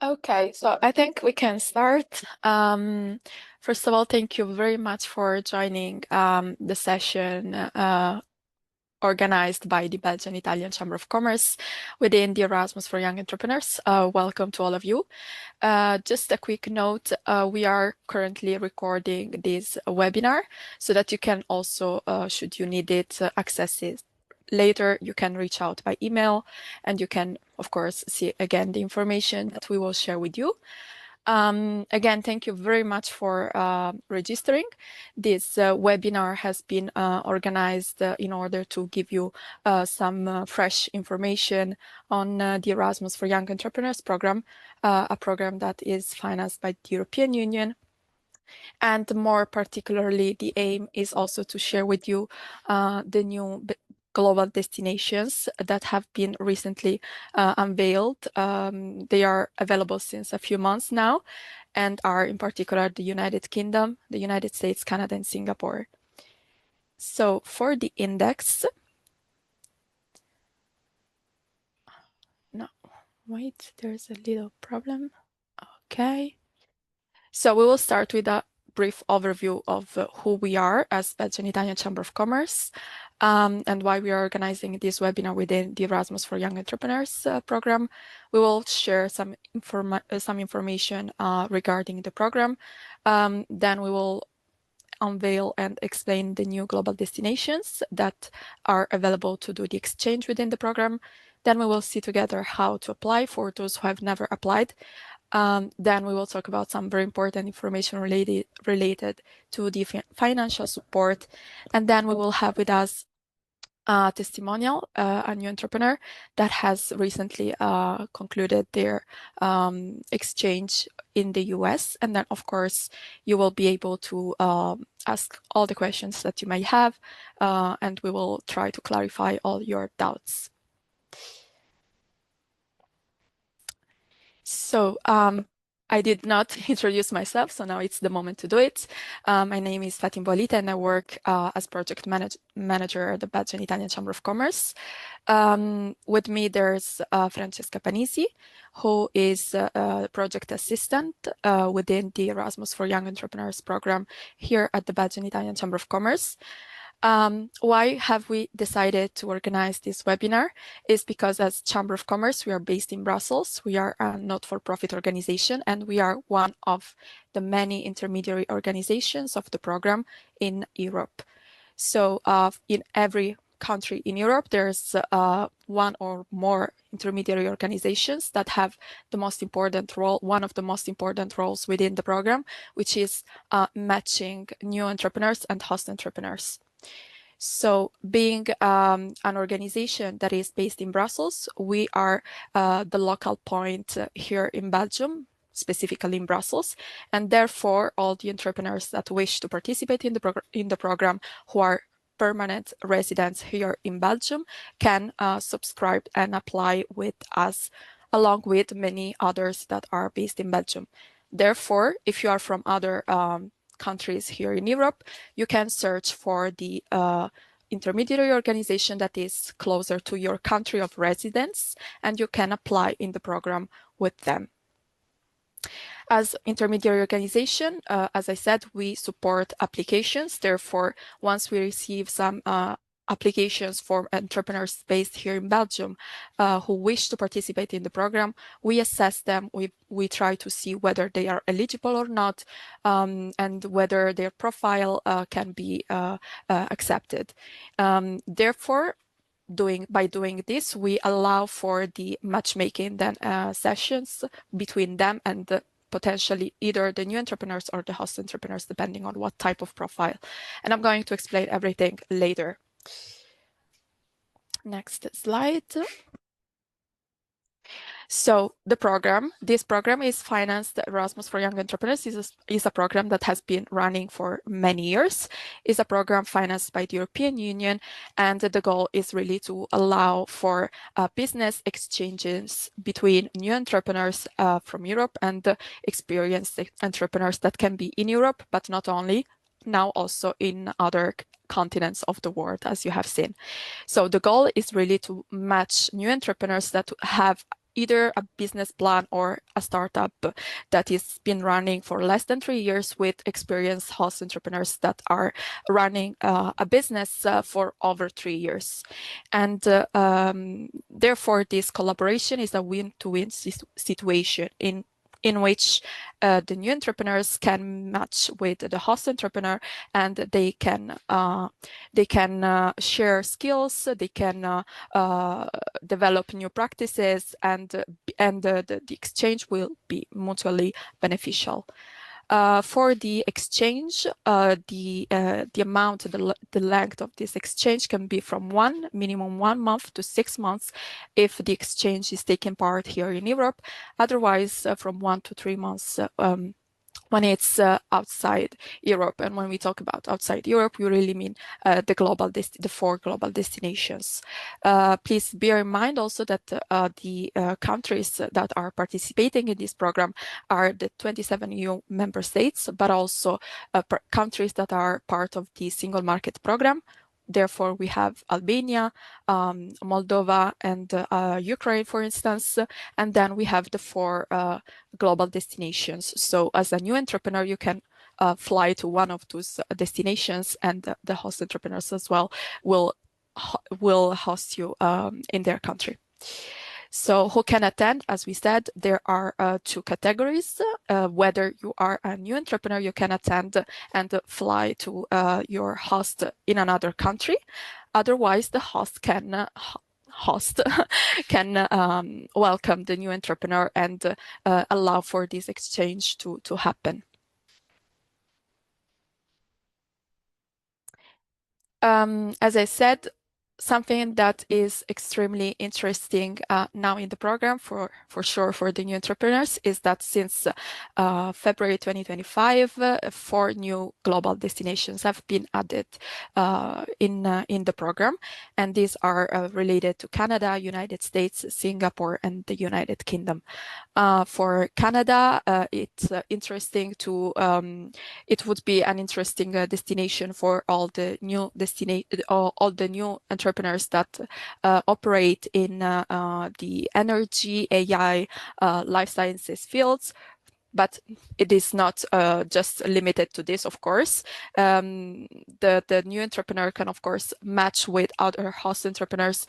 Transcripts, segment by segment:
Okay, so I think we can start. First of all, thank you very much for joining the session organized by the Belgian Italian Chamber of Commerce within the Erasmus for Young Entrepreneurs. Welcome to all of you. Just a quick note, we are currently recording this webinar so that you can also, should you need it, access it later. You can reach out by email and you can, of course, see again the information that we will share with you. Again, thank you very much for registering. This webinar has been organized in order to give you some fresh information on the Erasmus for Young Entrepreneurs program, a program that is financed by the European Union. And more particularly, the aim is also to share with you the new global destinations that have been recently unveiled. They are available since a few months now and are in particular the United Kingdom, the United States, Canada, and Singapore. So for the index, no, wait, there's a little problem. Okay. So we will start with a brief overview of who we are as Belgian Italian Chamber of Commerce and why we are organizing this webinar within the Erasmus for Young Entrepreneurs program. We will share some information regarding the program. Then we will unveil and explain the new global destinations that are available to do the exchange within the program. Then we will see together how to apply for those who have never applied. Then we will talk about some very important information related to the financial support. And then we will have with us a testimonial, a new entrepreneur that has recently concluded their exchange in the US. And then, of course, you will be able to ask all the questions that you may have, and we will try to clarify all your doubts. So I did not introduce myself, so now it's the moment to do it. My name is Fatim Bolita and I work as project manager at the Belgian Italian Chamber of Commerce. With me, there's Francesca Panisi, who is a project assistant within the Erasmus for Young Entrepreneurs program here at the Belgian Italian Chamber of Commerce. Why have we decided to organize this webinar? Is because as Chamber of Commerce, we are based in Brussels. We are a not-for-profit organization, and we are one of the many intermediary organizations of the program in Europe. So in every country in Europe, there's one or more intermediary organizations that have the most important role, one of the most important roles within the program, which is matching new entrepreneurs and host entrepreneurs. So being an organization that is based in Brussels, we are the local point here in Belgium, specifically in Brussels, and therefore all the entrepreneurs that wish to participate in the program who are permanent residents here in Belgium can subscribe and apply with us, along with many others that are based in Belgium. Therefore, if you are from other countries here in Europe, you can search for the intermediary organization that is closer to your country of residence, and you can apply in the program with them. As intermediary organization, as I said, we support applications. Therefore, once we receive some applications for entrepreneurs based here in Belgium who wish to participate in the program, we assess them. We try to see whether they are eligible or not, and whether their profile can be accepted. Therefore, by doing this, we allow for the matchmaking then sessions between them and potentially either the new entrepreneurs or the host entrepreneurs, depending on what type of profile. And I'm going to explain everything later. Next slide. So this program is financed. Erasmus for Young Entrepreneurs is a program that has been running for many years. It's a program financed by the European Union, and the goal is really to allow for business exchanges between new entrepreneurs from Europe and experienced entrepreneurs that can be in Europe, but not only, now also in other continents of the world, as you have seen. So the goal is really to match new entrepreneurs that have either a business plan or a startup that has been running for less than 3 years with experienced host entrepreneurs that are running a business for over 3 years. And therefore, this collaboration is a win-to-win situation in which the new entrepreneurs can match with the host entrepreneur, and they can share skills, they can develop new practices, and the exchange will be mutually beneficial. For the exchange, the amount, the length of this exchange can be from minimum 1 month to 6 months if the exchange is taking part here in Europe. Otherwise, from 1 to 3 months when it's outside Europe. And when we talk about outside Europe, we really mean the 4 global destinations. Please bear in mind also that the countries that are participating in this program are the 27 EU member states, but also countries that are part of the single market program. Therefore, we have Albania, Moldova, and Ukraine, for instance, and then we have the 4 global destinations. So as a new entrepreneur, you can fly to one of those destinations, and the host entrepreneurs as well will host you in their country. So who can attend? As we said, there are 2 categories. Whether you are a new entrepreneur, you can attend and fly to your host in another country. Otherwise, the host can welcome the new entrepreneur and allow for this exchange to happen. As I said, something that is extremely interesting now in the program for sure for the new entrepreneurs is that since February 2025, 4 new global destinations have been added in the program, and these are related to Canada, United States, Singapore, and the United Kingdom. For Canada, it's interesting to it would be an interesting destination for all the new entrepreneurs that operate in the energy, AI, life sciences fields. But it is not just limited to this, of course. The new entrepreneur can, of course, match with other host entrepreneurs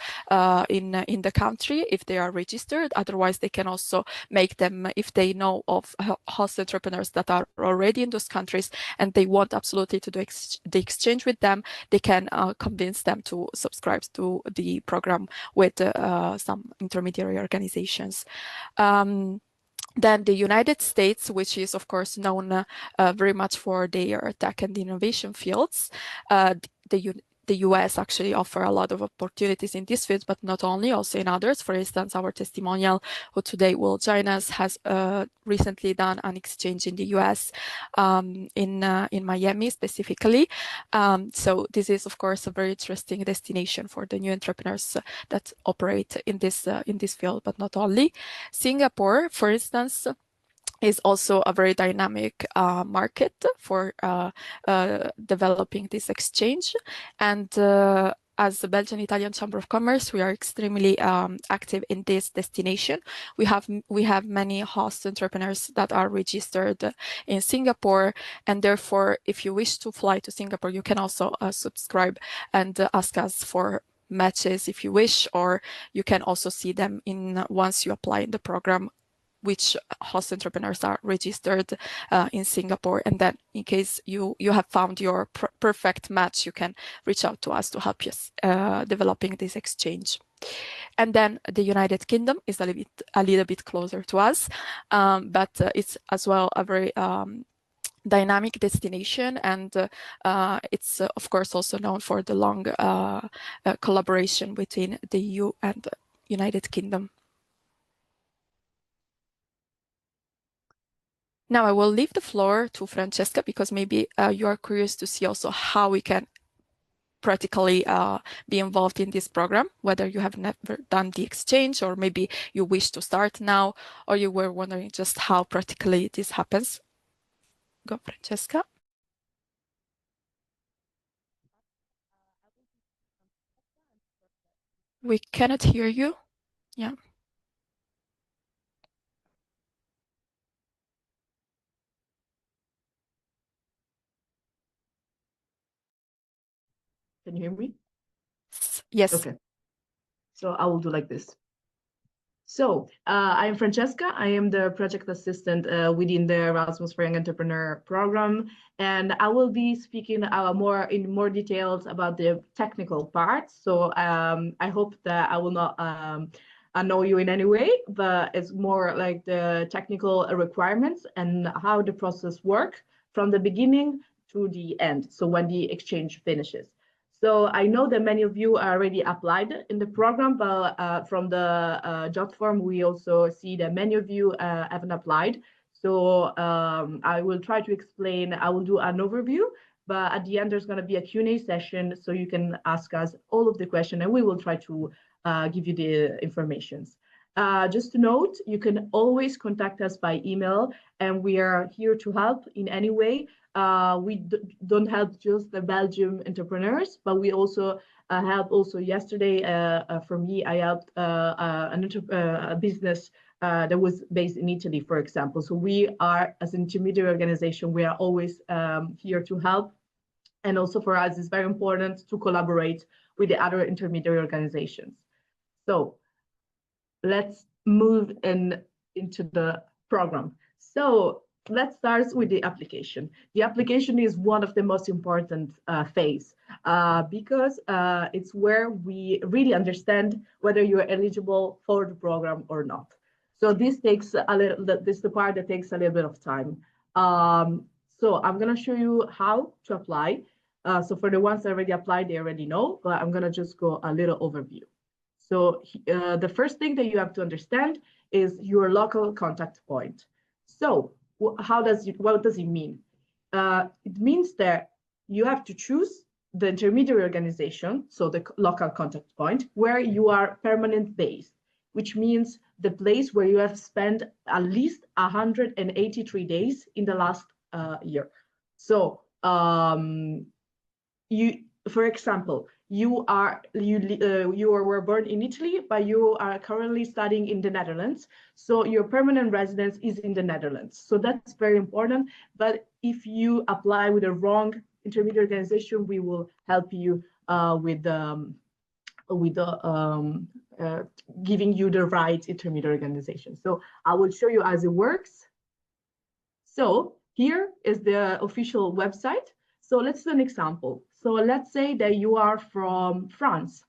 in the country if they are registered. Otherwise, they can also make them, if they know of host entrepreneurs that are already in those countries and they want absolutely to do the exchange with them, they can convince them to subscribe to the program with some intermediary organizations. Then the United States, which is of course known very much for their tech and innovation fields, the US actually offer a lot of opportunities in this field, but not only, also in others. For instance, our testimonial, who today will join us, has recently done an exchange in the US, in Miami specifically. So this is, of course, a very interesting destination for the new entrepreneurs that operate in this field, but not only. Singapore, for instance, is also a very dynamic market for developing this exchange. And as the Belgian Italian Chamber of Commerce, we are extremely active in this destination. We have many host entrepreneurs that are registered in Singapore, and therefore, if you wish to fly to Singapore, you can also subscribe and ask us for matches if you wish, or you can also see them once you apply in the program, which host entrepreneurs are registered in Singapore. And then in case you have found your perfect match, you can reach out to us to help you developing this exchange. And then the United Kingdom is a little bit closer to us, but it's as well a very dynamic destination, and it's of course also known for the long collaboration between the EU and the United Kingdom. Now I will leave the floor to Francesca, because maybe you are curious to see also how we can practically be involved in this program, whether you have never done the exchange, or maybe you wish to start now, or you were wondering just how practically this happens. Go, Francesca. We cannot hear you. Yeah. Can you hear me? Yes. Okay. So I will do like this. So I'm Francesca. I am the project assistant within the Erasmus for Young Entrepreneur program, and I will be speaking more details about the technical parts. So I hope that I will not annoy you in any way, but it's more like the technical requirements and how the process work from the beginning to the end. So when the exchange finishes. So I know that many of you already applied in the program, but from the job form, we also see that many of you haven't applied. So I will try to explain, I will do an overview, but at the end, there's going to be a Q&A session, so you can ask us all of the questions, and we will try to give you the informations. Just to note, you can always contact us by email, and we are here to help in any way. We don't help just the Belgian entrepreneurs, but we also help also yesterday. For me, I helped a business that was based in Italy, for example. So we are, as an intermediary organization, we are always here to help. And also for us, it's very important to collaborate with the other intermediary organizations. So let's move into the program. So let's start with the application. The application is one of the most important phase because it's where we really understand whether you're eligible for the program or not. So this takes this is the part that takes a little bit of time. So I'm going to show you how to apply. So for the ones that already applied, they already know, but I'm going to just go a little overview. So the first thing that you have to understand is your local contact point. So what does it mean? It means that you have to choose the intermediary organization, so the local contact point, where you are permanent based, which means the place where you have spent at least 183 days in the last year. So for example, you were born in Italy, but you are currently studying in the Netherlands. So your permanent residence is in the Netherlands. So that's very important. But if you apply with a wrong intermediate organization, we will help you with giving you the right intermediate organization. So I will show you as it works. So here is the official website. So let's do an example. So let's say that you are from France.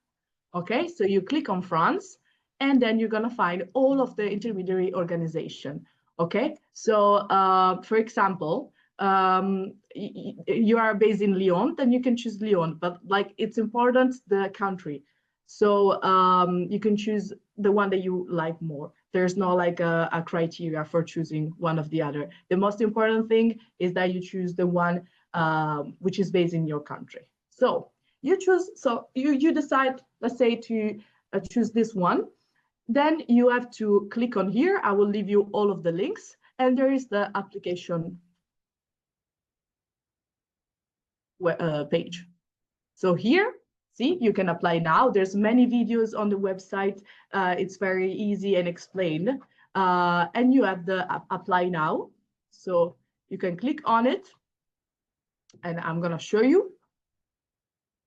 Okay, so you click on France, and then you're gonna find all of the intermediary organization. Okay, so for example, you are based in Lyon, then you can choose Lyon, but like it's important the country. So you can choose the one that you like more. There's no like a criteria for choosing one of the other. The most important thing is that you choose the one which is based in your country. So you choose, so you decide, let's say, to choose this one. Then you have to click on here. I will leave you all of the links, and there is the application page. So here, see, you can apply now. There's many videos on the website. It's very easy and explained. And you have the apply now. So you can click on it, and I'm gonna show you.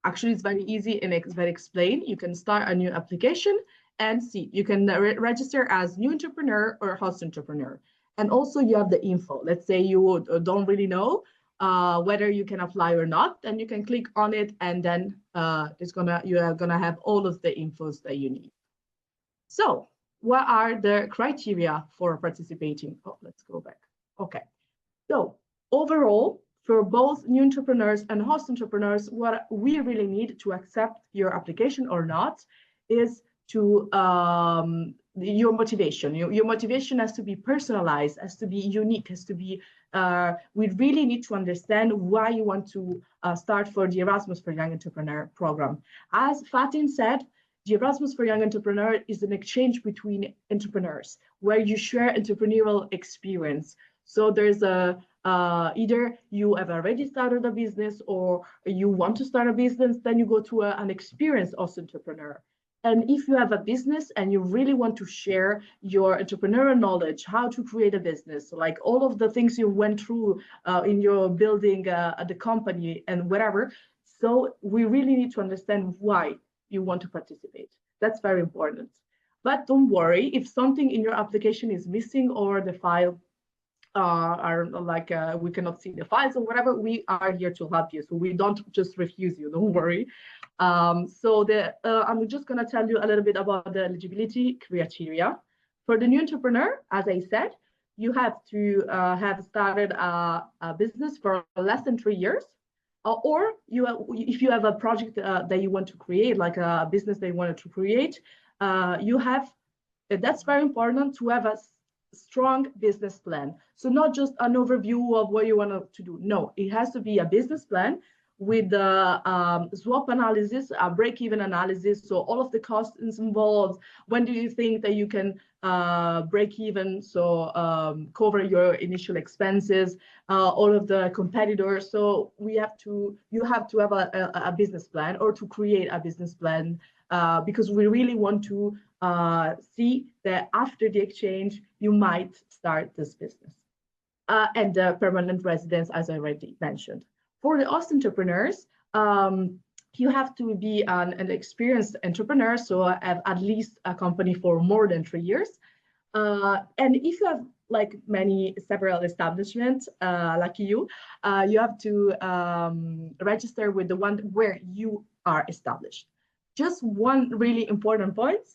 Actually, it's very easy and it's very explained. You can start a new application and see, you can register as new entrepreneur or host entrepreneur. And also you have the info. Let's say you don't really know whether you can apply or not, then you can click on it, and then you are gonna have all of the infos that you need. So what are the criteria for participating? Oh, let's go back. Okay. So overall, for both new entrepreneurs and host entrepreneurs, what we really need to accept your application or not is to your motivation. Your motivation has to be personalized, has to be unique, has to be, we really need to understand why you want to start for the Erasmus for Young Entrepreneur program. As Fatin said, the Erasmus for Young Entrepreneur is an exchange between entrepreneurs where you share entrepreneurial experience. So there's either you have already started a business or you want to start a business, then you go to an experienced also entrepreneur. And if you have a business and you really want to share your entrepreneurial knowledge, how to create a business, like all of the things you went through in your building the company and whatever, So we really need to understand why you want to participate. That's very important. But don't worry, if something in your application is missing or the file are like we cannot see the files or whatever, we are here to help you. So we don't just refuse you, don't worry. I'm just going to tell you a little bit about the eligibility criteria. For the new entrepreneur, as I said, you have to have started a business for less than 3 years. Or if you have a project that you want to create, like a business that you wanted to create, you have, that's very important to have a strong business plan. So not just an overview of what you want to do. No, it has to be a business plan with the swap analysis, a break-even analysis. So all of the costs involved. When do you think that you can break even? So cover your initial expenses, all of the competitors. So you have to have a business plan, or to create a business plan, because we really want to see that after the exchange, you might start this business. And the permanent residence, as I already mentioned. For the host entrepreneurs, you have to be an experienced entrepreneur, so have at least a company for more than 3 years. And if you have like several establishments, like you have to register with the one where you are established. Just one really important point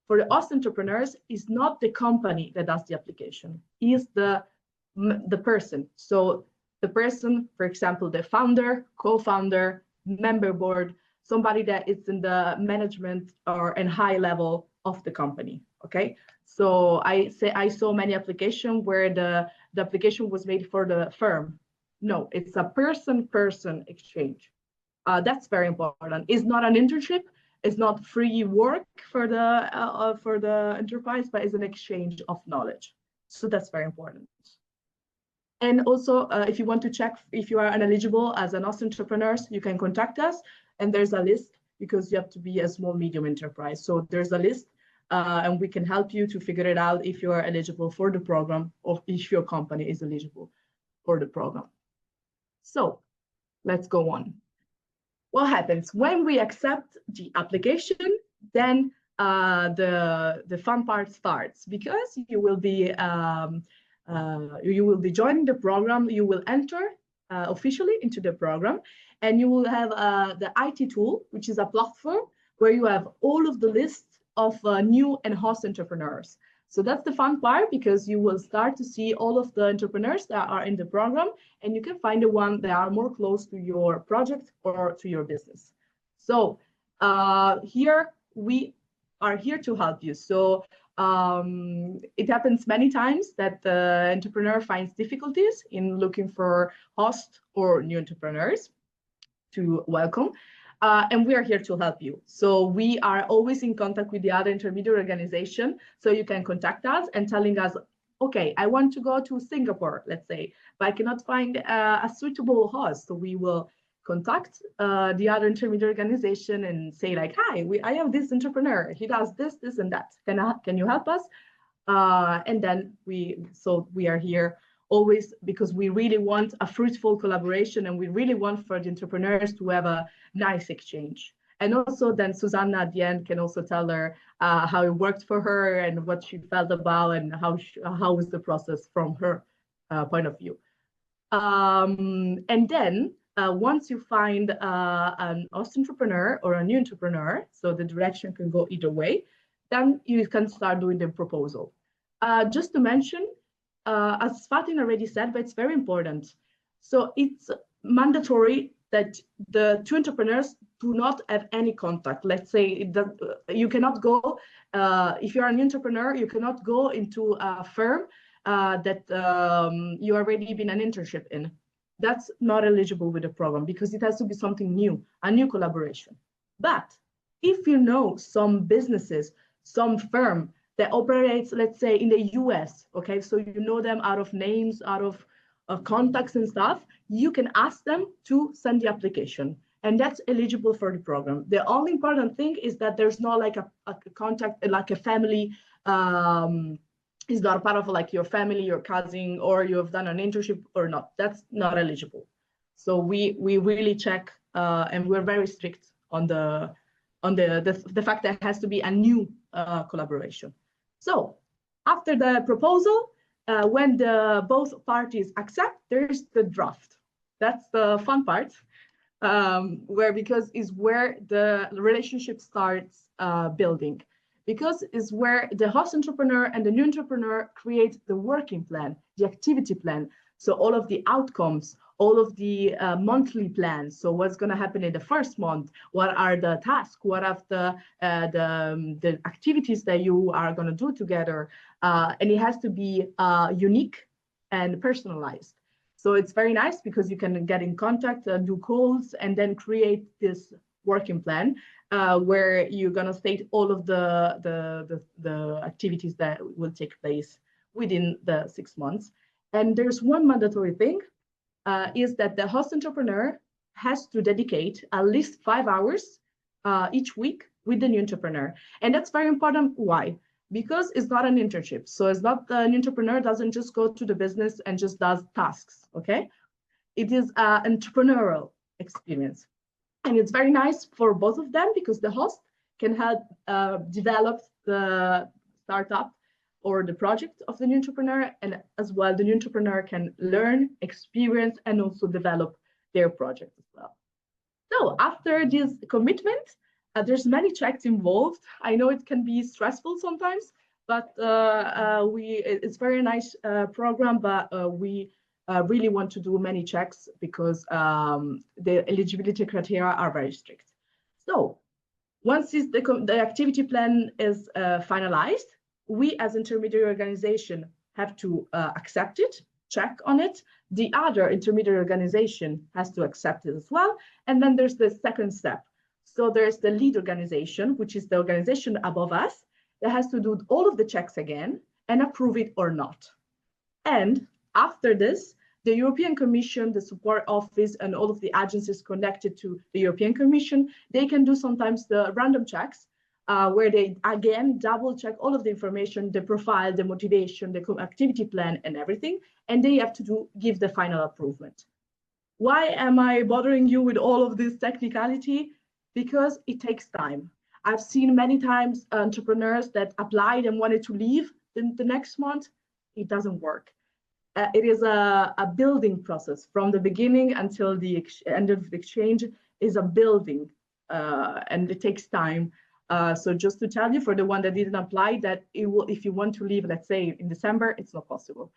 for the host entrepreneurs is not the company that does the application, is the person. So the person, for example, the founder, co-founder, member board, somebody that is in the management or in high level of the company. Okay. So I saw many applications where the application was made for the firm. No, it's a person-person exchange. That's very important. It's not an internship. It's not free work for the enterprise, but it's an exchange of knowledge. So that's very important. And also, if you want to check if you are eligible as an host entrepreneur, you can contact us. And there's a list, because you have to be a small, medium enterprise. So there's a list, and we can help you to figure it out if you are eligible for the program, or if your company is eligible for the program. So let's go on. What happens when we accept the application? Then the fun part starts, because you will be joining the program. You will enter officially into the program, and you will have the IT tool, which is a platform where you have all of the lists of new and host entrepreneurs. So that's the fun part, because you will start to see all of the entrepreneurs that are in the program, and you can find the one that are more close to your project or to your business. So here we are here to help you. So it happens many times that the entrepreneur finds difficulties in looking for hosts or new entrepreneurs to welcome. And we are here to help you. So we are always in contact with the other intermediate organization. So you can contact us and telling us, okay, I want to go to Singapore, let's say, but I cannot find a suitable host. So we will contact the other intermediate organization and say like, hi, I have this entrepreneur. He does this, this, and that. Can you help us? And then we are here always, because we really want a fruitful collaboration, and we really want for the entrepreneurs to have a nice exchange. And also then Susanna at the end can also tell her how it worked for her and what she felt about, and how was the process from her point of view. And then once you find an host entrepreneur or a new entrepreneur, so the direction can go either way, then you can start doing the proposal. Just to mention, as Fatin already said, but it's very important. So it's mandatory that the two entrepreneurs do not have any contact. Let's say that you cannot go, if you're an entrepreneur, you cannot go into a firm that you already been an internship in. That's not eligible with the program, because it has to be something new, a new collaboration. But if you know some businesses, some firm that operates, let's say, in the US, okay, so you know them out of names, out of contacts and stuff, you can ask them to send the application, and that's eligible for the program. The only important thing is that there's not like a contact, like a family, is not part of like your family, your cousin, or you have done an internship or not. That's not eligible. So we really check and we're very strict on the fact that it has to be a new collaboration. So after the proposal, when both parties accept, there's the draft. That's the fun part, because is where the relationship starts building. Because is where the host entrepreneur and the new entrepreneur create the working plan, the activity plan. So all of the outcomes, all of the monthly plans. So what's going to happen in the first month? What are the tasks? What are the activities that you are going to do together? And it has to be unique and personalized. So it's very nice because you can get in contact, do calls, and then create this working plan where you're going to state all of the activities that will take place within the 6 months. And there's one mandatory thing, is that the host entrepreneur has to dedicate at least 5 hours each week with the new entrepreneur. And that's very important. Why? Because it's not an internship. So it's not, the new entrepreneur doesn't just go to the business and just does tasks, okay? It is an entrepreneurial experience. And it's very nice for both of them because the host can help develop the startup or the project of the new entrepreneur, and as well the new entrepreneur can learn, experience, and also develop their project as well. So after this commitment, there's many checks involved. I know it can be stressful sometimes, but it's very nice program, but we really want to do many checks because the eligibility criteria are very strict. So once the activity plan is finalized, we as intermediary organization have to accept it, check on it. The other intermediary organization has to accept it as well. And then there's the second step. So there's the lead organization, which is the organization above us, that has to do all of the checks again and approve it or not. And after this, the European Commission, the support office, and all of the agencies connected to the European Commission, they can do sometimes the random checks where they, again, double check all of the information, the profile, the motivation, the activity plan, and everything. And they have to give the final approval. Why am I bothering you with all of this technicality? Because it takes time. I've seen many times entrepreneurs that applied and wanted to leave the next month. It doesn't work. It is a building process from the beginning until the end of the exchange is a building, and it takes time. So just to tell you, for the one that didn't apply, that it will, if you want to leave, let's say in December, it's not possible,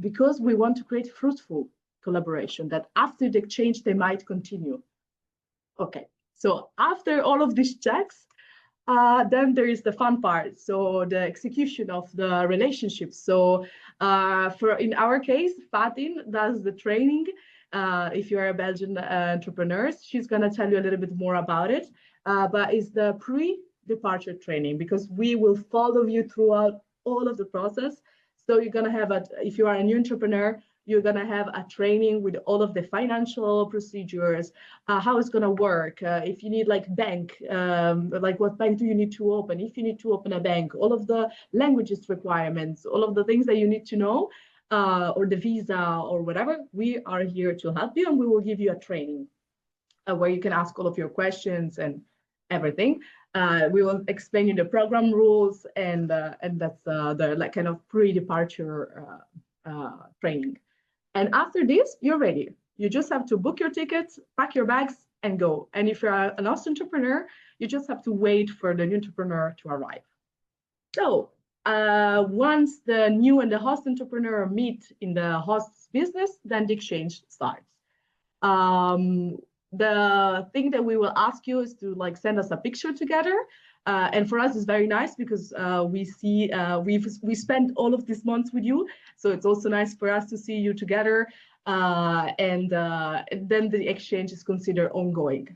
because we want to create fruitful collaboration that after the exchange they might continue. Okay, so after all of these checks, then there is the fun part, so the execution of the relationship. So in our case, Fatin does the training. If you are a Belgian entrepreneur, she's going to tell you a little bit more about it. But it's the pre-departure training, because we will follow you throughout all of the process. So you're going to have, if you are a new entrepreneur, you're going to have a training with all of the financial procedures, how it's going to work. If you need like bank, like what bank do you need to open? If you need to open a bank, all of the languages requirements, all of the things that you need to know, or the visa or whatever, we are here to help you, and we will give you a training where you can ask all of your questions and everything. We will explain you the program rules, and that's the like kind of pre-departure training. And after this, you're ready. You just have to book your tickets, pack your bags, and go. And if you're an host entrepreneur, you just have to wait for the new entrepreneur to arrive. So once the new and the host entrepreneur meet in the host's business, then the exchange starts. The thing that we will ask you is to like send us a picture together. And for us, it's very nice because we see we spent all of these months with you, so it's also nice for us to see you together. And then the exchange is considered ongoing.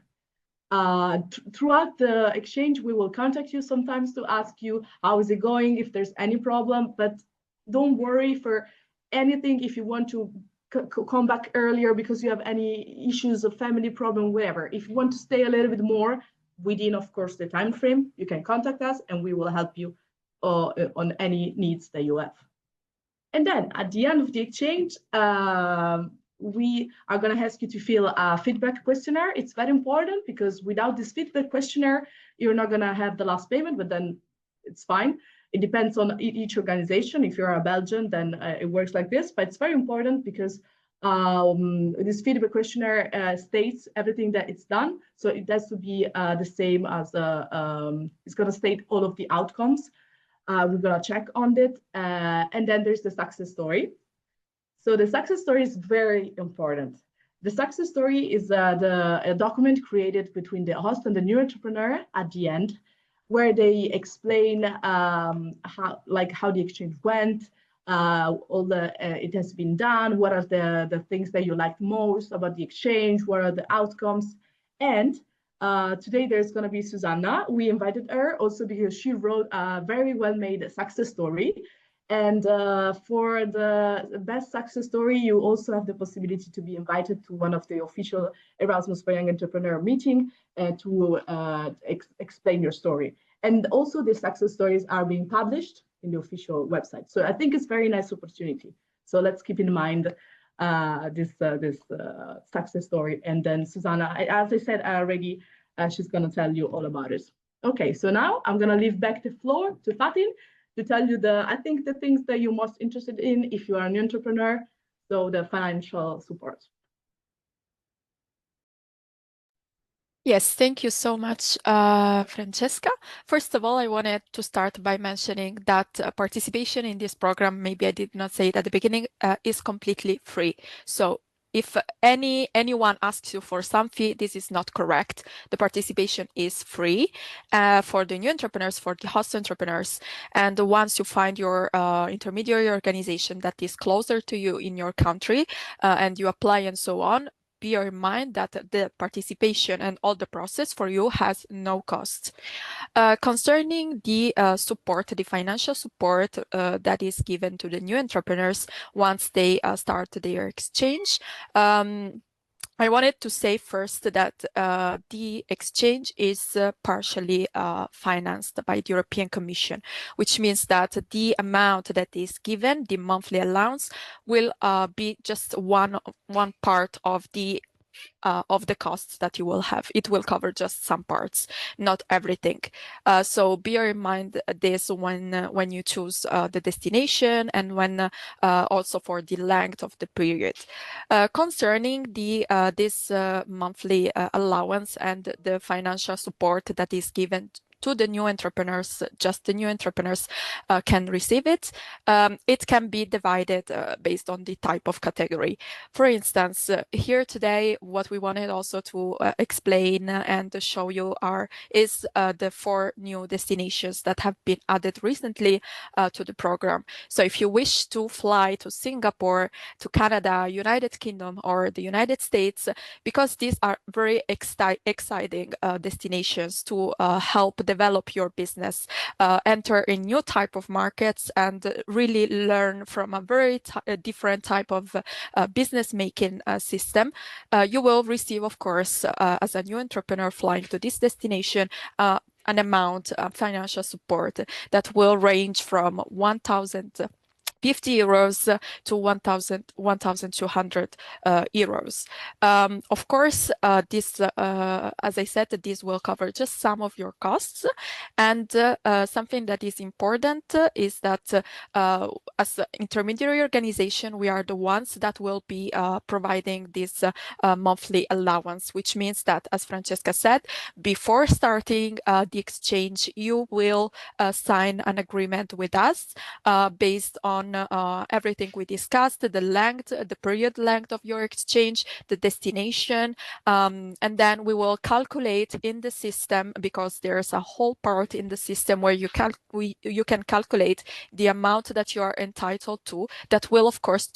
Throughout the exchange, we will contact you sometimes to ask you how is it going, if there's any problem. But don't worry for anything. If you want to come back earlier because you have any issues of family problem, whatever. If you want to stay a little bit more within, of course, the time frame, you can contact us and we will help you on any needs that you have. And then at the end of the exchange, we are going to ask you to fill a feedback questionnaire. It's very important because without this feedback questionnaire, you're not going to have the last payment, but then it's fine. It depends on each organization. If you're a Belgian, then it works like this, but it's very important because this feedback questionnaire states everything that it's done. So it has to be the same as it's going to state all of the outcomes. We're going to check on it. And then there's the success story. So the success story is very important. The success story is a document created between the host and the new entrepreneur at the end, where they explain how the exchange went, all the it has been done, what are the things that you liked most about the exchange, what are the outcomes. And today there's going to be Susanna. We invited her also because she wrote a very well-made success story. And for the best success story, you also have the possibility to be invited to one of the official Erasmus for Young Entrepreneur meeting to explain your story. And also the success stories are being published in the official website. So I think it's a very nice opportunity. So let's keep in mind this success story. And then Susanna, as I said already, she's going to tell you all about it. Okay, so now I'm going to leave back the floor to Fatin to tell you I think the things that you're most interested in if you are an entrepreneur, so the financial support. Yes, thank you so much, Francesca. First of all, I wanted to start by mentioning that participation in this program, maybe I did not say it at the beginning, is completely free. So if anyone asks you for some fee, this is not correct. The participation is free for the new entrepreneurs, for the host entrepreneurs. And once you find your intermediary organization that is closer to you in your country and you apply and so on, bear in mind that the participation and all the process for you has no cost. Concerning the support, the financial support that is given to the new entrepreneurs once they start their exchange, I wanted to say first that the exchange is partially financed by the European Commission, which means that the amount that is given, the monthly allowance, will be just one part of the costs that you will have. It will cover just some parts, not everything. So bear in mind this when you choose the destination and when also for the length of the period. Concerning this monthly allowance and the financial support that is given to the new entrepreneurs, just the new entrepreneurs can receive it. It can be divided based on the type of category. For instance, here today, what we wanted also to explain and show you is the 4 new destinations that have been added recently to the program. So if you wish to fly to Singapore, to Canada, United Kingdom, or the United States, because these are very exciting destinations to help develop your business, enter in new type of markets, and really learn from a very different type of business making system, you will receive, of course, as a new entrepreneur flying to this destination, an amount of financial support that will range from 1,050 euros to 1,200 euros. Of course, this, as I said, this will cover just some of your costs. And something that is important is that as an intermediary organization, we are the ones that will be providing this monthly allowance, which means that, as Francesca said, before starting the exchange, you will sign an agreement with us based on everything we discussed, the length, the period length of your exchange, the destination, and then we will calculate in the system, because there's a whole part in the system where you can calculate the amount that you are entitled to. That will, of course,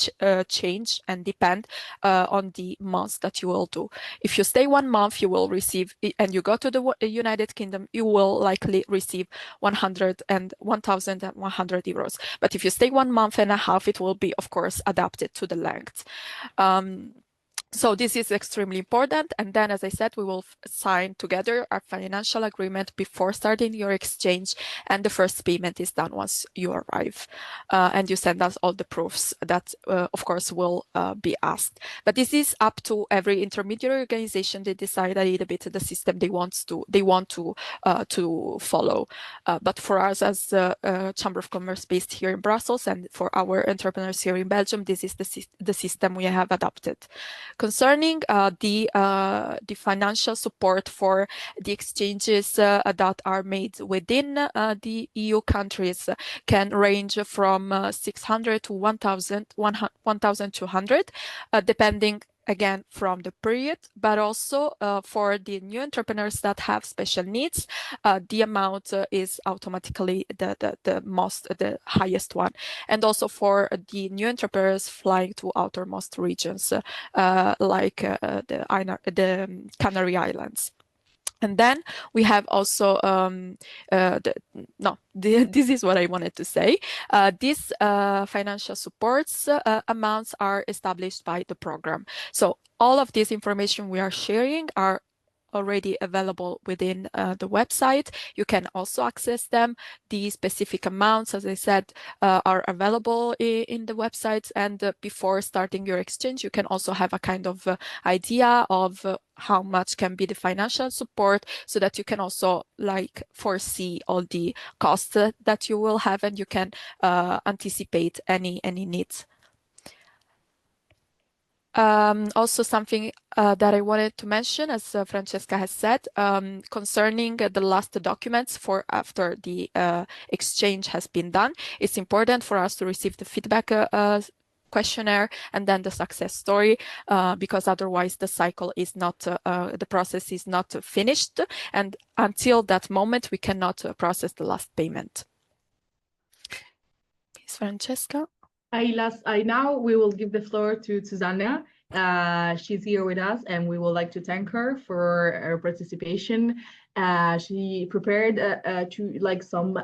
change and depend on the months that you will do. If you stay 1 month, you will receive, and you go to the United Kingdom, you will likely receive 1,100 euros. But if you stay 1 month and a half, it will be, of course, adapted to the length. So this is extremely important. And then, as I said, we will sign together our financial agreement before starting your exchange. And the first payment is done once you arrive. And you send us all the proofs that, of course, will be asked. But this is up to every intermediary organization. They decide a little bit the system they want to follow. But for us as a Chamber of Commerce based here in Brussels, and for our entrepreneurs here in Belgium, this is the system we have adopted. Concerning the financial support for the exchanges that are made within the EU countries can range from 600 to 1,200, depending again from the period, but also for the new entrepreneurs that have special needs, the amount is automatically the highest one. And also for the new entrepreneurs flying to outermost regions, like the Canary Islands. And then we have also, this is what I wanted to say. These financial supports amounts are established by the program. So all of this information we are sharing are already available within the website. You can also access them. The specific amounts, as I said, are available in the website. And before starting your exchange, you can also have a kind of idea of how much can be the financial support, so that you can also like foresee all the costs that you will have, and you can anticipate any needs. Also something that I wanted to mention, as Francesca has said, concerning the last documents for after the exchange has been done. It's important for us to receive the feedback questionnaire and then the success story, because otherwise the cycle is not, the process is not finished. And until that moment, we cannot process the last payment. Is Francesca? Now we will give the floor to Susanna. She's here with us, and we would like to thank her for her participation. She prepared some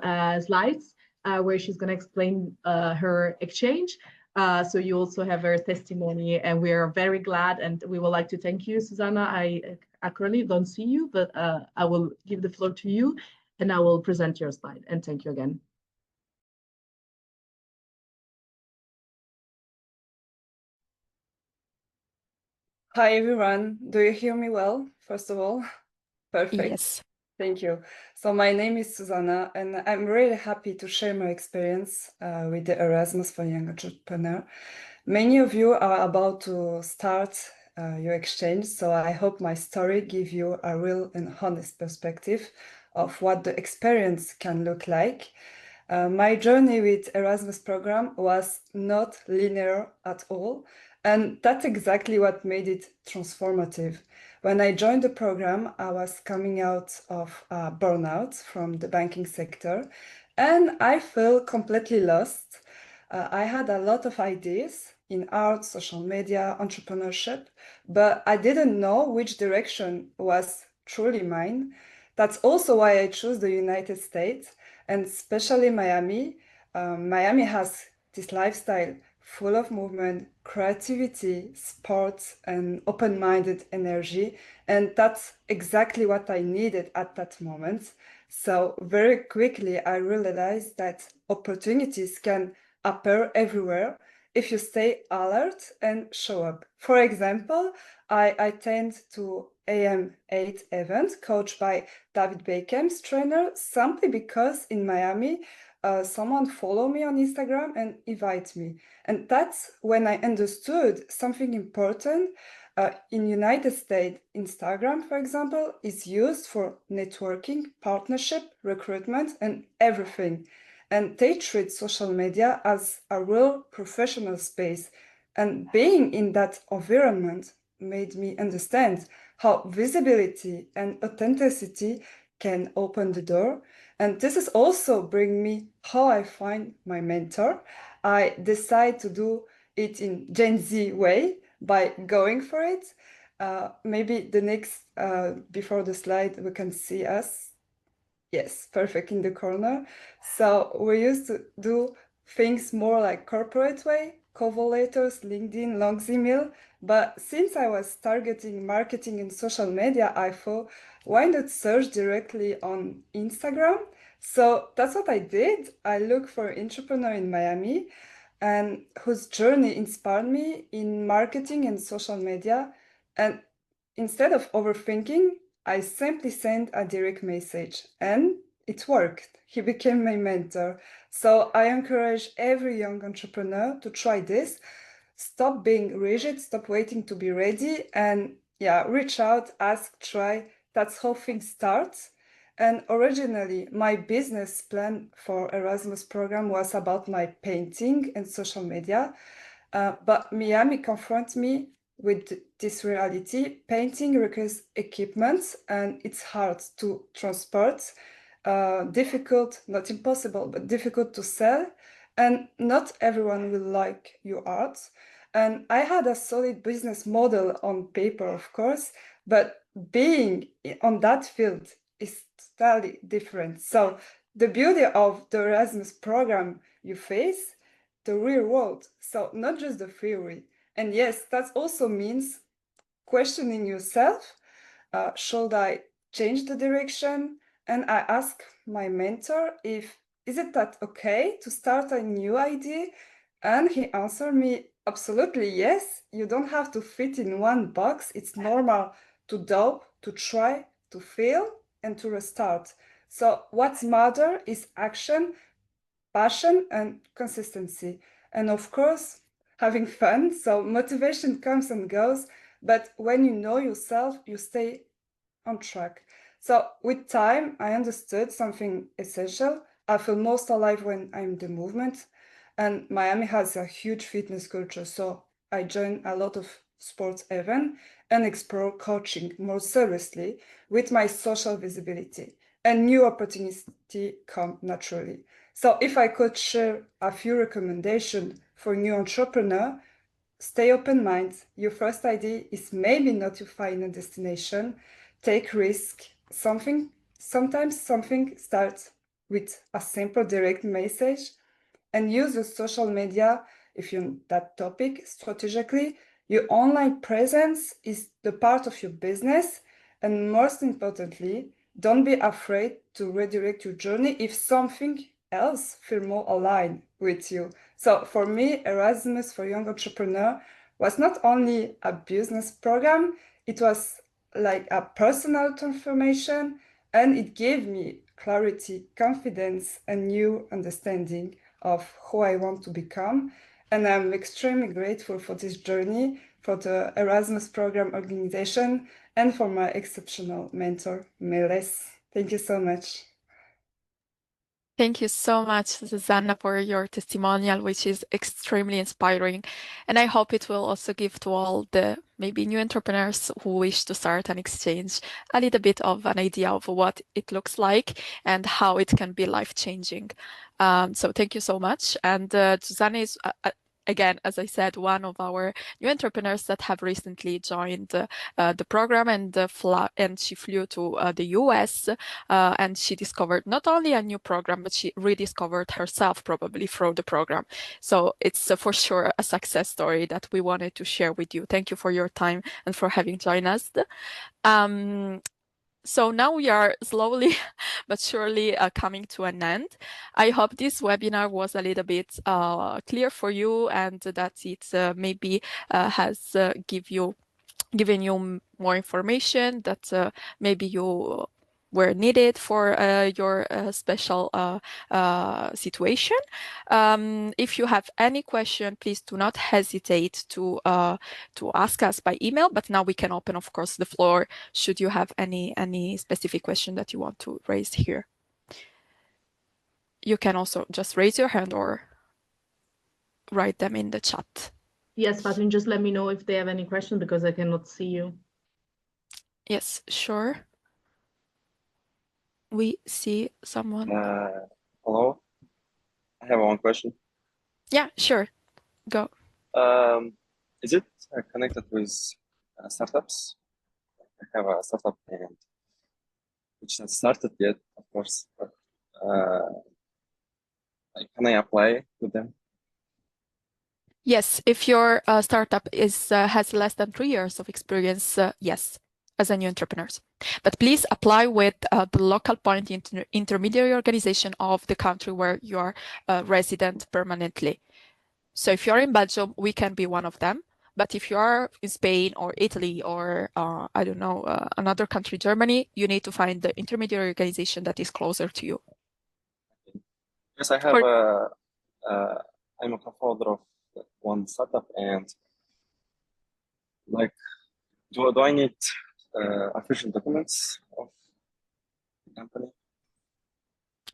slides where she's going to explain her exchange. So you also have her testimony, and we are very glad, and we would like to thank you, Susanna. I currently don't see you, but I will give the floor to you, and I will present your slide. And thank you again. Hi, everyone. Do you hear me well, first of all? Perfect. Yes. Thank you. So my name is Susanna, and I'm really happy to share my experience with the Erasmus for Young Entrepreneur. Many of you are about to start your exchange, so I hope my story gives you a real and honest perspective of what the experience can look like. My journey with Erasmus program was not linear at all, and that's exactly what made it transformative. When I joined the program, I was coming out of burnout from the banking sector, and I felt completely lost. I had a lot of ideas in art, social media, entrepreneurship, but I didn't know which direction was truly mine. That's also why I chose the United States, and especially Miami. Miami has this lifestyle full of movement, creativity, sports, and open-minded energy. And that's exactly what I needed at that moment. So very quickly, I realized that opportunities can appear everywhere if you stay alert and show up. For example, I attend to AM8 event coached by David Beckham's trainer simply because in Miami, someone followed me on Instagram and invite me. And that's when I understood something important. In United States, Instagram, for example, is used for networking, partnership, recruitment, and everything. And they treat social media as a real professional space. And being in that environment made me understand how visibility and authenticity can open the door. And this is also bring me how I find my mentor. I decide to do it in Gen Z way by going for it. Maybe the next, before the slide, we can see us. Yes, perfect in the corner. So we used to do things more like corporate way, cover letters, LinkedIn, long email. But since I was targeting marketing in social media, I thought, why not search directly on Instagram? So that's what I did. I looked for an entrepreneur in Miami and whose journey inspired me in marketing and social media. And instead of overthinking, I simply sent a direct message and it worked. He became my mentor. So I encourage every young entrepreneur to try this. Stop being rigid, stop waiting to be ready, and yeah, reach out, ask, try. That's how things start. And originally, my business plan for Erasmus program was about my painting and social media. But Miami confronts me with this reality. Painting requires equipment and it's hard to transport. Difficult, not impossible, but difficult to sell. And not everyone will like your art. And I had a solid business model on paper, of course, but being on that field is totally different. So the beauty of the Erasmus program you face the real world. So not just the theory. And yes, that also means questioning yourself. Should I change the direction? And I ask my mentor if is it that okay to start a new idea? And he answered me absolutely yes. You don't have to fit in one box. It's normal to doubt, to try, to fail, and to restart. So what's matter is action, passion and consistency. And of course, having fun. So motivation comes and goes, but when you know yourself, you stay on track. So with time, I understood something essential. I feel most alive when I'm in the movement. And Miami has a huge fitness culture. So I join a lot of sports events and explore coaching more seriously with my social visibility. And new opportunities come naturally. So if I could share a few recommendations for new entrepreneur, stay open-minded. Your first idea is maybe not your final destination. Take risk. Sometimes something starts with a simple direct message and use your social media if you're on that topic strategically. Your online presence is the part of your business. And most importantly, don't be afraid to redirect your journey if something else feels more aligned with you. So for me, Erasmus for Young Entrepreneur was not only a business program, it was like a personal transformation, and it gave me clarity, confidence, and new understanding of who I want to become. And I'm extremely grateful for this journey, for the Erasmus program organization, and for my exceptional mentor, Meles. Thank you so much. Thank you so much, Susanna, for your testimonial, which is extremely inspiring. And I hope it will also give to all the maybe new entrepreneurs who wish to start an exchange a little bit of an idea of what it looks like and how it can be life-changing. So thank you so much. And Susanna is again, as I said, one of our new entrepreneurs that have recently joined the program, and she flew to the US, and she discovered not only a new program, but she rediscovered herself probably through the program. So it's for sure a success story that we wanted to share with you. Thank you for your time and for having joined us. So now we are slowly but surely coming to an end. I hope this webinar was a little bit clear for you, and that it maybe has given you more information that maybe you were needed for your special situation. If you have any question, please do not hesitate to ask us by email. But now we can open, of course, the floor should you have any specific question that you want to raise here. You can also just raise your hand or write them in the chat. Yes, Fatin, just let me know if they have any question because I cannot see you. Yes, sure. We see someone. Hello. I have one question. Yeah, sure. Go. Is it connected with startups? I have a startup and which has started yet, of course, but can I apply with them? Yes, if your startup has less than 3 years of experience, yes, as a new entrepreneur. But please apply with the local point intermediary organization of the country where you are resident permanently. So if you're in Belgium, we can be one of them. But if you are in Spain or Italy or I don't know, another country, Germany, you need to find the intermediary organization that is closer to you. Yes, I have I'm a co-founder of one startup, and like, do I need official documents of the company?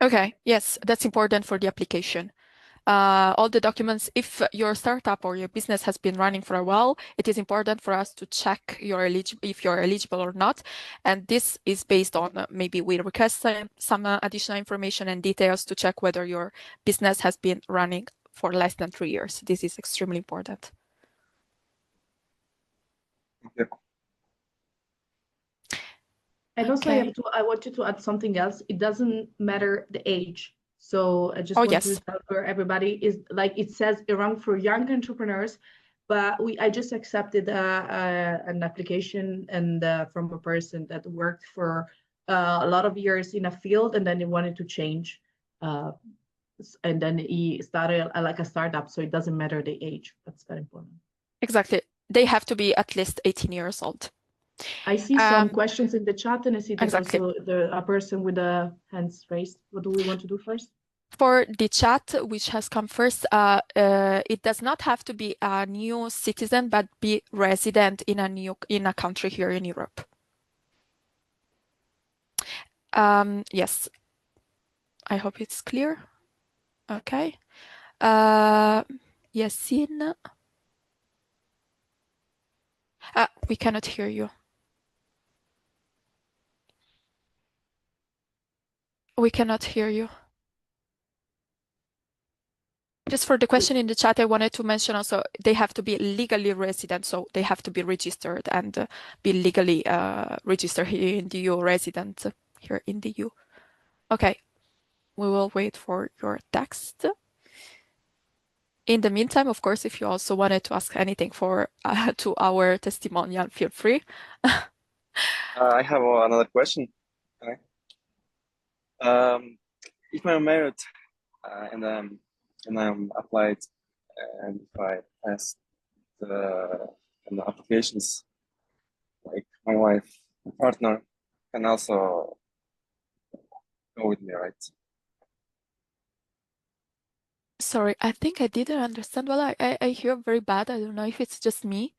Okay, yes, that's important for the application. All the documents, if your startup or your business has been running for a while, it is important for us to check if you're eligible or not. And this is based on maybe we request some additional information and details to check whether your business has been running for less than 3 years. This is extremely important. Okay. And also, Okay. I want you to add something else. It doesn't matter the age. So I just want yes. to tell for everybody is like it says around for young entrepreneurs, but I just accepted an application and from a person that worked for a lot of years in a field and then he wanted to change, and then he started like a startup. So it doesn't matter the age. That's very important. Exactly. They have to be at least 18 years old. I see some questions in the chat, and I see there's exactly. also a person with the hands raised. What do we want to do first? For the chat, which has come first, it does not have to be a new citizen, but be resident in a country here in Europe. Yes, I hope it's clear. Okay. Yasin, we cannot hear you. We cannot hear you. Just for the question in the chat, I wanted to mention also they have to be legally resident, so they have to be registered and be legally registered here in the EU, resident here in the EU. Okay, we will wait for your text. In the meantime, of course, if you also wanted to ask anything to our testimonial, feel free. I have another question. Okay. If I'm married and I'm applied and if I pass the applications, like my wife, my partner can also go with me, right? Sorry, I think I didn't understand. Well, I hear very bad. I don't know if it's just me.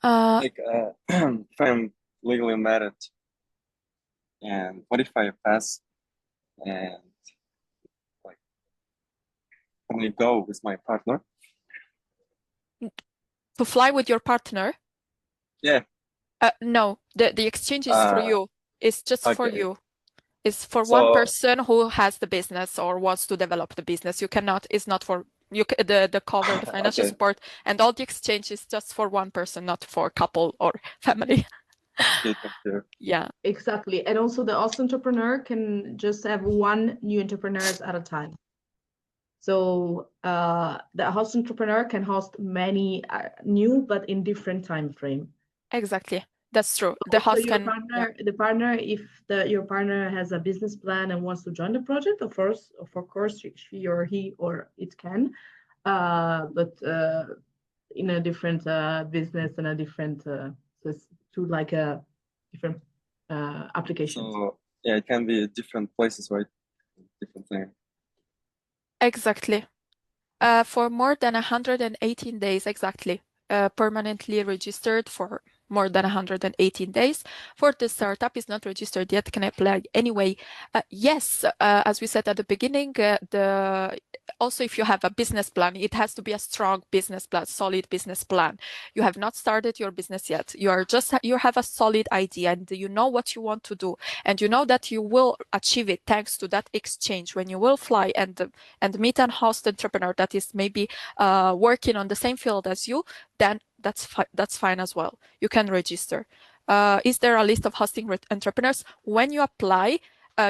Like if I'm legally married, and what if I pass and like can I go with my partner? To fly with your partner? Yeah. No, the exchange is for you. It's just for okay. you. It's for one person who has the business or wants to develop the business. You cannot. It's not for you. The cover, the financial support, and all the exchange is just for one person, not for couple or family. Okay, thank you. Yeah. Exactly. And also the host entrepreneur can just have one new entrepreneurs at a time. So the host entrepreneur can host many new, but in different time frame. Exactly. That's true. The host can. The partner, if your partner has a business plan and wants to join the project, of course, she or he or it can, but in a different business and a different, so it's to like a different applications. So yeah, it can be different places, right? Different thing. Exactly. For more than 118 days, exactly. Permanently registered for more than 118 days. For the startup is not registered yet, can apply anyway. Yes, as we said at the beginning, also if you have a business plan, it has to be a strong business plan, solid business plan. You have not started your business yet. You have a solid idea and you know what you want to do, and you know that you will achieve it thanks to that exchange when you will fly and meet an host entrepreneur that is maybe working on the same field as you, then that's fine as well. You can register. Is there a list of hosting entrepreneurs? When you apply,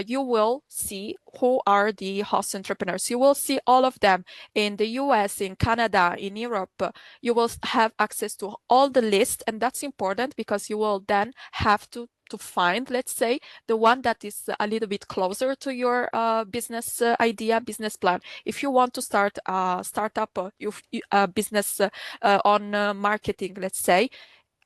you will see who are the host entrepreneurs. You will see all of them in the US, in Canada, in Europe. You will have access to all the list, and that's important because you will then have to find, let's say, the one that is a little bit closer to your business idea, business plan. If you want to start a startup, business on marketing, let's say,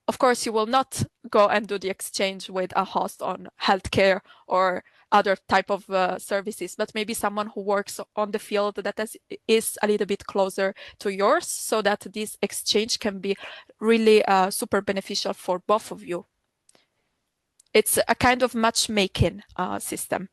of course, you will not go and do the exchange with a host on healthcare or other type of services, but maybe someone who works on the field that is a little bit closer to yours, so that this exchange can be really super beneficial for both of you. It's a kind of matchmaking system.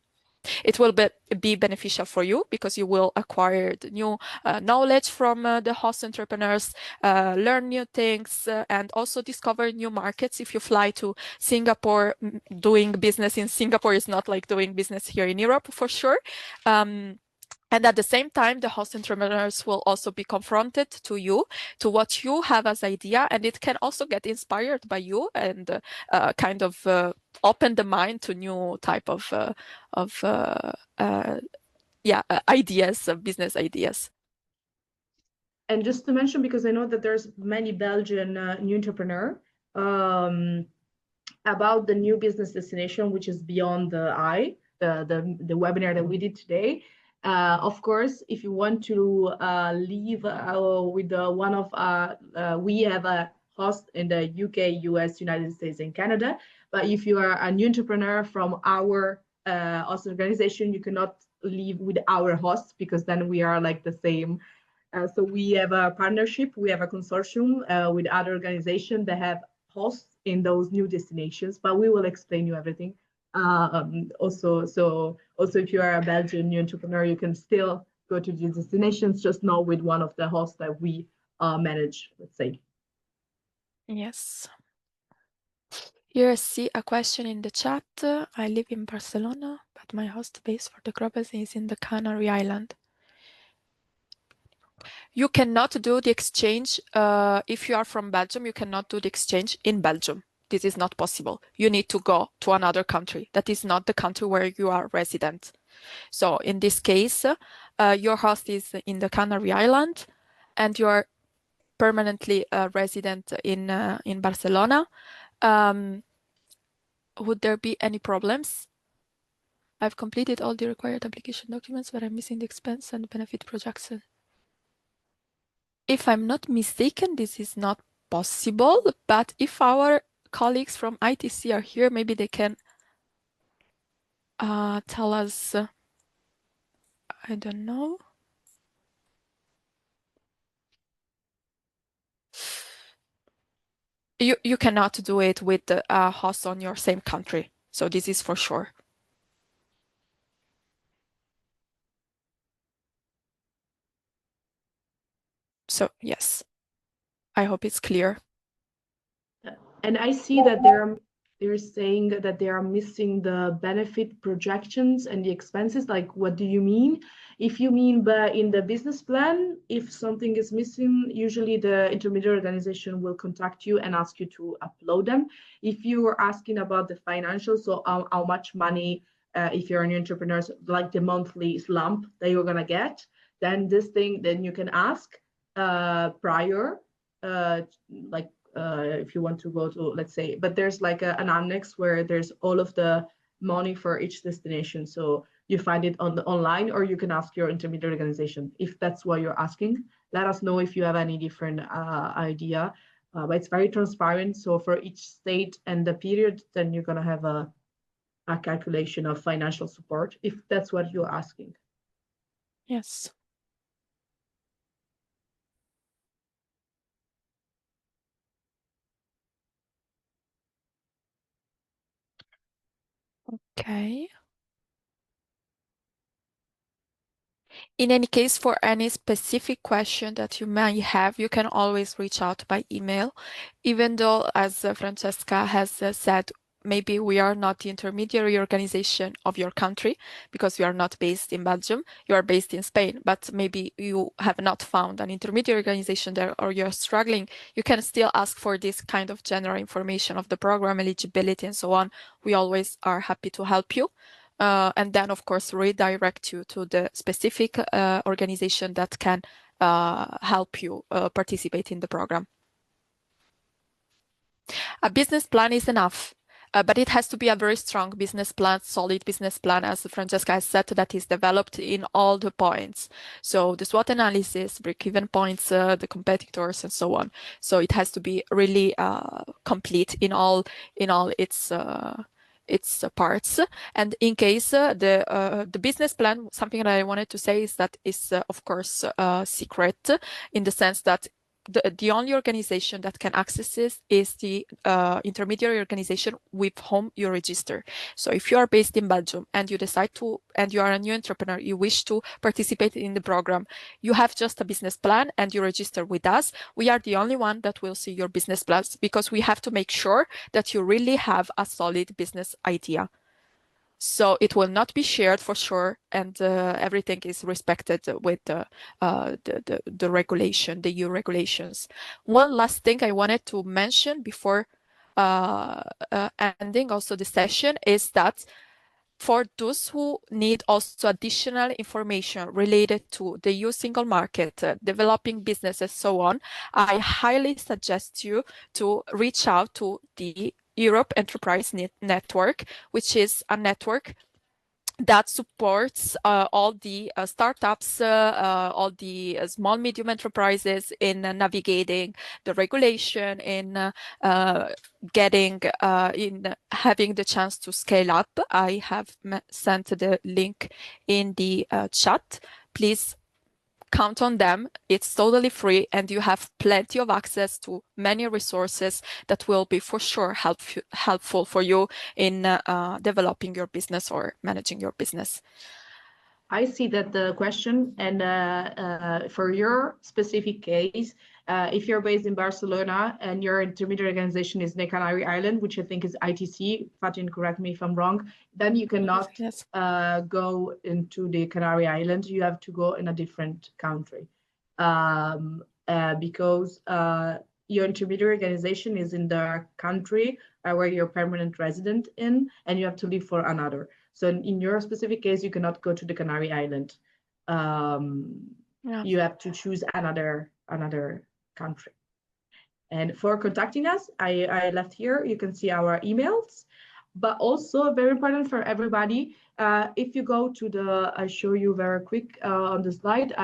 It will be beneficial for you because you will acquire new knowledge from the host entrepreneurs, learn new things, and also discover new markets. If you fly to Singapore, doing business in Singapore is not like doing business here in Europe, for sure. And at the same time, the host entrepreneurs will also be confronted to you, to what you have as idea, and it can also get inspired by you and kind of open the mind to new type of ideas, business ideas. And just to mention, because I know that there's many Belgian new entrepreneur, about the new business destination, which is Beyond the Eye, the webinar that we did today. Of course, if you want to leave with one of, we have a host in the UK, US, United States, and Canada. But if you are a new entrepreneur from our host organization, you cannot leave with our hosts, because then we are like the same. So we have a partnership, we have a consortium with other organizations that have hosts in those new destinations, but we will explain you everything. Also, if you are a Belgian new entrepreneur, you can still go to these destinations, just not with one of the hosts that we manage, let's say. Yes. Here I see a question in the chat. I live in Barcelona, but my host base for the group is in the Canary Island. You cannot do the exchange if you are from Belgium. You cannot do the exchange in Belgium. This is not possible. You need to go to another country. That is not the country where you are resident. So in this case, your host is in the Canary Island, and you are permanently resident in Barcelona. Would there be any problems? I've completed all the required application documents, but I'm missing the expense and benefit projection. If I'm not mistaken, this is not possible, but if our colleagues from ITC are here, maybe they can tell us, I don't know. You cannot do it with a host on your same country. So this is for sure. So yes, I hope it's clear. And I see that they're saying that they are missing the benefit projections and the expenses. Like, what do you mean? If you mean by in the business plan, if something is missing, usually the intermediary organization will contact you and ask you to upload them. If you are asking about the financials, so how much money, if you're an entrepreneur, like the monthly slump that you're gonna get, then you can ask prior, like if you want to go to, let's say, but there's like an annex where there's all of the money for each destination. So you find it on the online, or you can ask your intermediate organization. If that's what you're asking, let us know if you have any different idea. But it's very transparent. So for each state and the period, then you're gonna have a calculation of financial support, if that's what you're asking. Yes. Okay. In any case, for any specific question that you may have, you can always reach out by email. Even though, as Francesca has said, maybe we are not the intermediary organization of your country because we are not based in Belgium, you are based in Spain, but maybe you have not found an intermediary organization there, or you're struggling, you can still ask for this kind of general information of the program, eligibility, and so on. We always are happy to help you. and then of course redirect you to the specific organization that can help you participate in the program. A business plan is enough, but it has to be a very strong business plan, solid business plan, as Francesca has said, that is developed in all the points. So the SWOT analysis, break-even points, the competitors, and so on. So it has to be really complete in all its parts. And in case the business plan, something that I wanted to say is that is of course secret, in the sense that the only organization that can access this is the intermediary organization with whom you register. So if you are based in Belgium and you decide to, and you are a new entrepreneur, you wish to participate in the program, you have just a business plan and you register with us. We are the only one that will see your business plans, because we have to make sure that you really have a solid business idea. So it will not be shared for sure, and everything is respected with the regulation, the EU regulations. One last thing I wanted to mention before ending also the session is that for those who need also additional information related to the EU single market, developing businesses, so on, I highly suggest you to reach out to the Europe Enterprise Network, which is a network that supports all the startups, all the small, medium enterprises in navigating the regulation, in getting, in having the chance to scale up. I have sent the link in the chat. Please count on them. It's totally free, and you have plenty of access to many resources that will be for sure helpful for you in developing your business or managing your business. I see that the question, and for your specific case, if you're based in Barcelona and your intermediate organization is in the Canary Island, which I think is ITC, Fatin, correct me if I'm wrong, then you cannot Yes. go into the Canary Island. You have to go in a different country because your intermediate organization is in the country where you're permanent resident in, and you have to leave for another. So in your specific case, you cannot go to the Canary Island. You have to choose another country. And for contacting us, I left here, you can see our emails, but also very important for everybody, if you go to the, I show you very quick on the slide,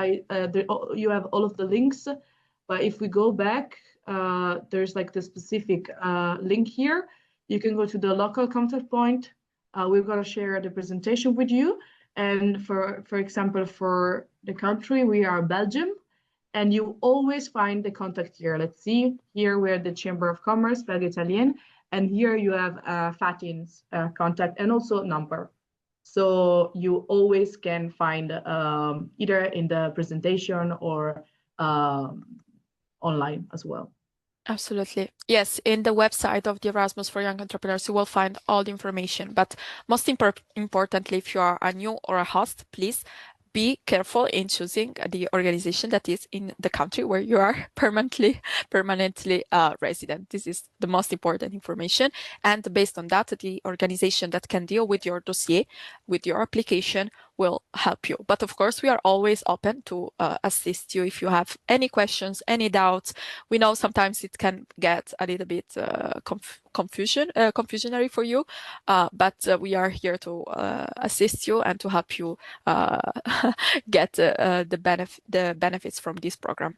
you have all of the links, but if we go back, there's like the specific link here. You can go to the local contact point. We're going to share the presentation with you. And for example, for the country, we are Belgium, and you always find the contact here. Let's see, here we're the Chamber of Commerce, Belgian Italian, and here you have Fatin's contact and also number. So you always can find either in the presentation or online as well. Absolutely. Yes, in the website of the Erasmus for Young Entrepreneurs, you will find all the information. But most importantly, if you are a new or a host, please be careful in choosing the organization that is in the country where you are permanently resident. This is the most important information. And based on that, the organization that can deal with your dossier, with your application, will help you. But of course, we are always open to assist you if you have any questions, any doubts. We know sometimes it can get a little bit confusionary for you, but we are here to assist you and to help you get the benefits from this program.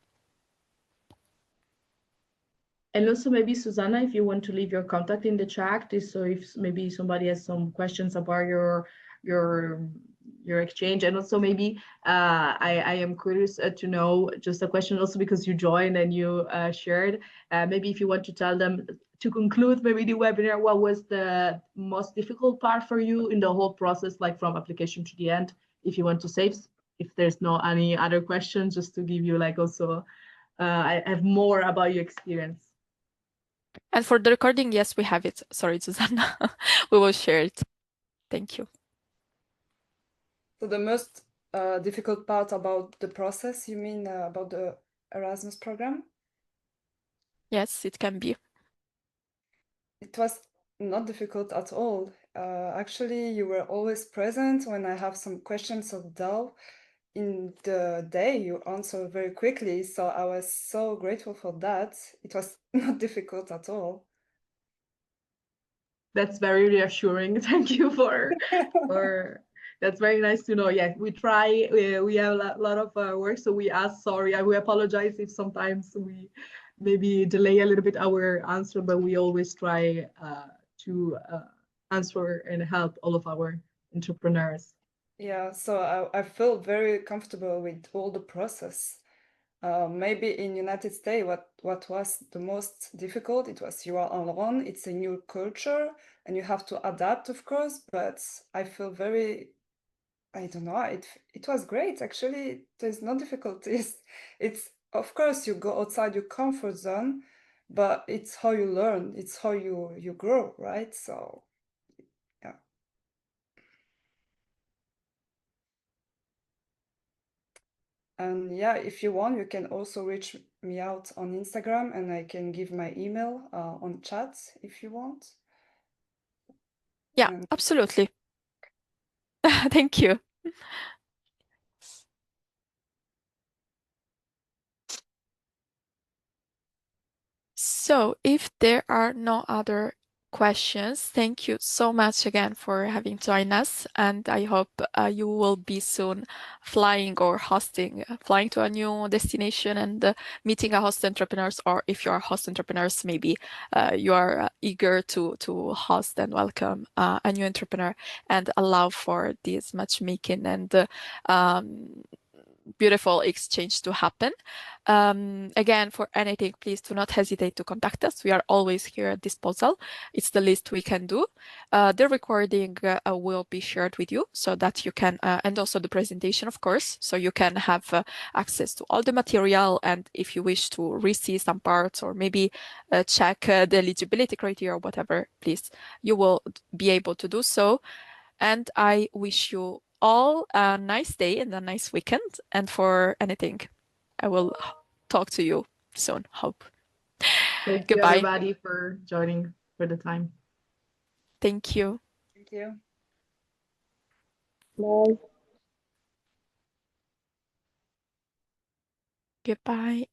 And also maybe Susanna, if you want to leave your contact in the chat, so if maybe somebody has some questions about your exchange, and also maybe I am curious to know, just a question also because you joined and you shared, maybe if you want to tell them to conclude maybe the webinar, what was the most difficult part for you in the whole process, like from application to the end, if you want to save, if there's no any other questions, just to give you like also I have more about your experience. And for the recording, yes, we have it. Sorry, Susanna. We will share it. Thank you. So the most difficult part about the process, you mean about the Erasmus program? Yes, it can be. It was not difficult at all. Actually, you were always present when I have some questions of doubt. In the day, you answer very quickly, so I was so grateful for that. It was not difficult at all. That's very reassuring. Thank you for that's very nice to know. Yeah, we try. We have a lot of work, so we ask sorry. We apologize if sometimes we maybe delay a little bit our answer, but we always try to answer and help all of our entrepreneurs. Yeah, so I feel very comfortable with all the process. Maybe in United States, what was the most difficult, it was you are alone, it's a new culture, and you have to adapt, of course, but I feel very, I don't know, it was great, actually. There's no difficulties. It's, of course, you go outside your comfort zone, but it's how you learn, it's how you grow, right? So, yeah. And yeah, if you want, you can also reach me out on Instagram, and I can give my email on chat if you want. Yeah, And absolutely. Thank you. So if there are no other questions, thank you so much again for having joined us. And I hope you will be soon flying or hosting, flying to a new destination and meeting a host entrepreneurs, or if you are host entrepreneurs, maybe you are eager to host and welcome a new entrepreneur and allow for this matchmaking and beautiful exchange to happen. Again, for anything, please do not hesitate to contact us. We are always here at disposal. It's the least we can do. The recording will be shared with you so that you can, and also the presentation, of course, so you can have access to all the material. And if you wish to re-see some parts or maybe check the eligibility criteria or whatever, please, you will be able to do so. And I wish you all a nice day and a nice weekend. And for anything, I will talk to you soon, hope. Thank you, Goodbye. everybody, for joining for the time. Thank you. thank you. Bye. Goodbye.